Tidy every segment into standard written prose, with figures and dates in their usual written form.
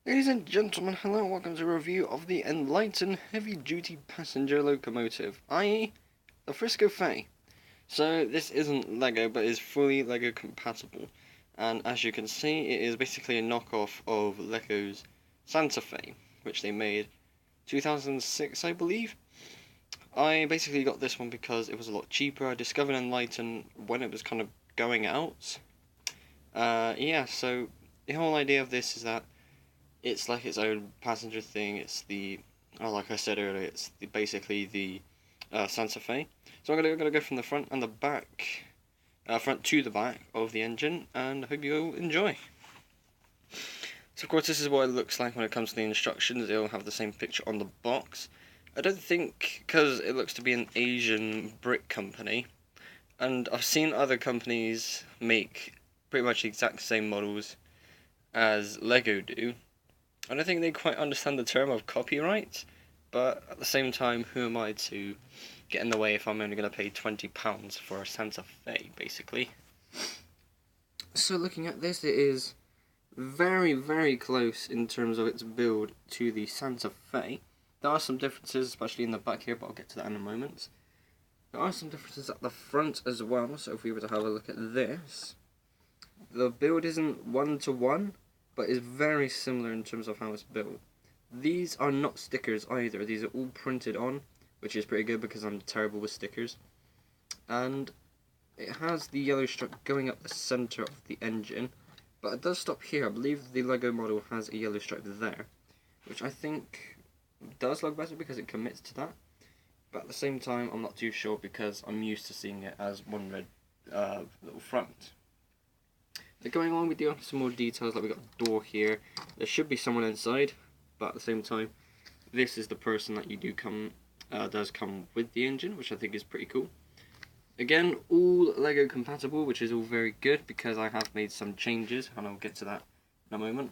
Ladies and gentlemen, hello and welcome to a review of the Enlighten Heavy Duty Passenger Locomotive, i.e. the Frisco Fay. So this isn't Lego, but is fully Lego compatible, and as you can see, it is basically a knockoff of Lego's Santa Fe, which they made 2006, I believe. I basically got this one because it was a lot cheaper. I discovered Enlighten when it was kind of going out. Yeah, so the whole idea of this is that it's like its own passenger thing. It's like I said earlier, it's basically the Santa Fe. So I'm gonna go from the front and the back, front to the back of the engine, and I hope you all enjoy. So of course this is what it looks like when it comes to the instructions. It'll have the same picture on the box. I don't think, because it looks to be an Asian brick company, and I've seen other companies make pretty much the exact same models as Lego do. I don't think they quite understand the term of copyright, but at the same time, who am I to get in the way if I'm only going to pay £20 for a Santa Fe, basically? So looking at this, it is very, very close in terms of its build to the Santa Fe. There are some differences, especially in the back here, but I'll get to that in a moment. There are some differences at the front as well, so if we were to have a look at this, the build isn't one-to-one, but is very similar in terms of how it's built. These are not stickers either, these are all printed on, which is pretty good because I'm terrible with stickers. And it has the yellow stripe going up the centre of the engine, but it does stop here. I believe the Lego model has a yellow stripe there, which I think does look better because it commits to that. But at the same time, I'm not too sure because I'm used to seeing it as one red little front. Going on, we do have some more details, like we got a door here. There should be someone inside, but at the same time, this is the person that you does come with the engine, which I think is pretty cool. Again, all Lego compatible, which is all very good because I have made some changes, and I'll get to that in a moment.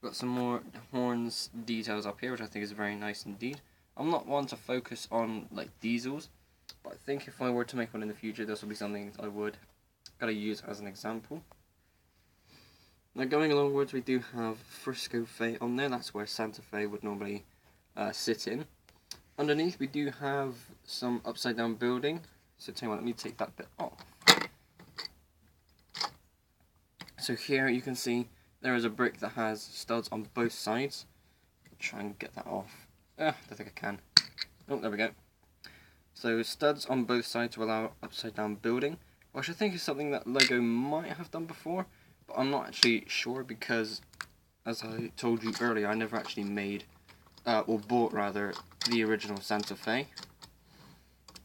Got some more horns details up here, which I think is very nice indeed. I'm not one to focus on like diesels, but I think if I were to make one in the future, this will be something I would gotta use as an example. Now going alongwards, we do have Frisco Fe on there. That's where Santa Fe would normally sit in. Underneath we do have some upside down building. So tell you what, let me take that bit off. So here you can see there is a brick that has studs on both sides. I'll try and get that off. I don't think I can. Oh, there we go. So studs on both sides to allow upside down building, which I think is something that Lego might have done before. I'm not actually sure because, as I told you earlier, I never actually made, or bought rather, the original Santa Fe.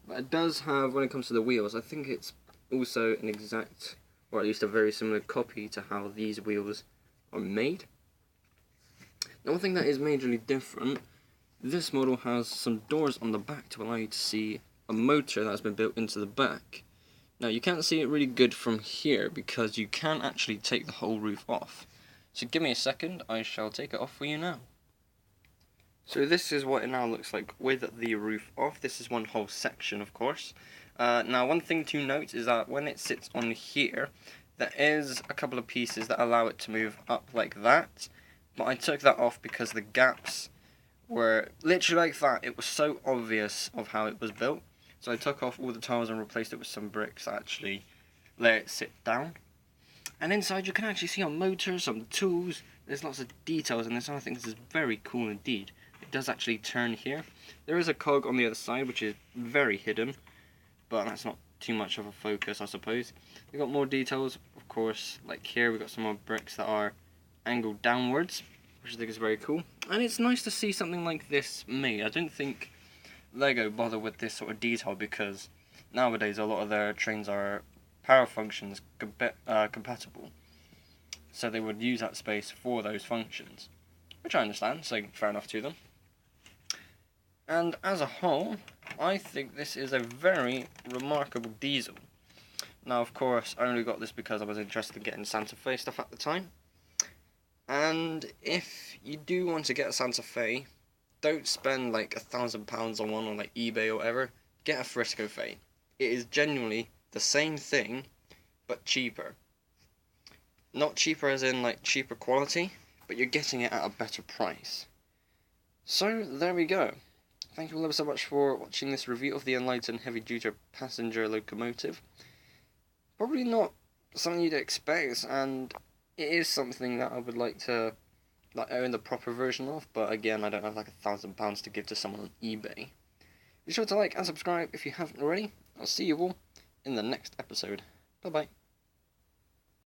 But it does have, when it comes to the wheels, I think it's also an exact, or at least a very similar copy to how these wheels are made. Now one thing that is majorly different, this model has some doors on the back to allow you to see a motor that has been built into the back. Now you can't see it really good from here because you can actually take the whole roof off. So give me a second, I shall take it off for you now. So this is what it now looks like with the roof off. This is one whole section, of course. Now one thing to note is that when it sits on here, there is a couple of pieces that allow it to move up like that. But I took that off because the gaps were literally like that. It was so obvious of how it was built. So I took off all the tiles and replaced it with some bricks that actually let it sit down. And inside you can actually see a motor, some tools. There's lots of details in this, and I think this is very cool indeed. It does actually turn here. There is a cog on the other side, which is very hidden, but that's not too much of a focus, I suppose. We've got more details, of course, like here we've got some more bricks that are angled downwards, which I think is very cool. And it's nice to see something like this made. I don't think Lego bother with this sort of detail because nowadays a lot of their trains are power functions compatible, so they would use that space for those functions, which I understand, so fair enough to them. And as a whole, I think this is a very remarkable diesel. Now of course I only got this because I was interested in getting Santa Fe stuff at the time, and if you do want to get a Santa Fe, don't spend like £1,000 on one on like eBay or whatever. Get a Frisco Fe. It is genuinely the same thing, but cheaper. Not cheaper as in like cheaper quality, but you're getting it at a better price. So, there we go. Thank you all ever so much for watching this review of the Enlighten heavy-duty passenger locomotive. Probably not something you'd expect, and it is something that I would like to own the proper version of, but again, I don't have like £1,000 to give to someone on eBay. Be sure to like and subscribe if you haven't already. I'll see you all in the next episode. Bye bye.